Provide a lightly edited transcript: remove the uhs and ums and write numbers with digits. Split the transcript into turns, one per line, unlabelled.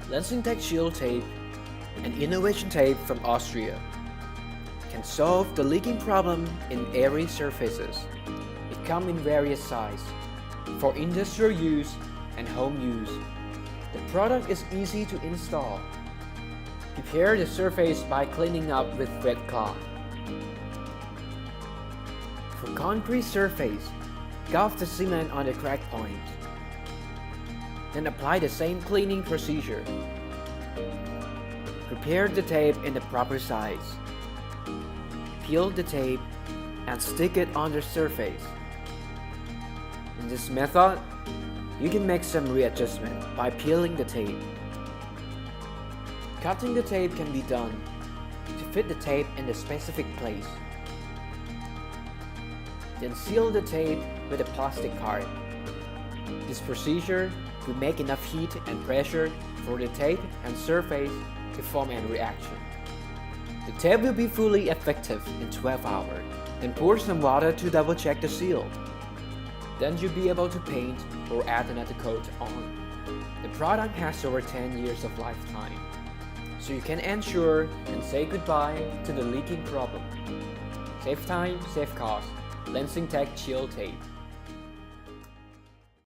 Lenzingtex Shield Tape, an innovation tape from Austria, can solve the leaking problem in airy surfaces. It comes in various sizes for industrial use and home use. The product is easy to install. Prepare the surface by cleaning up with wet cloth. For concrete surface, gulf the cement on the crack point. Then apply the same cleaning procedure. Prepare the tape in the proper size. Peel the tape and stick it on the surface. In this method, you can make some readjustment by peeling the tape. Cutting the tape can be done to fit the tape in the specific place. Then seal the tape with a plastic card. This procedure will make enough heat and pressure for the tape and surface to form a reaction. The tape will be fully effective in 12 hours. Then pour some water to double check the seal. Then you'll be able to paint or add another coat on. The product has over 10 years of lifetime, so you can ensure and say goodbye to the leaking problem. Save time, save cost. Lenzingtex Shield Tape.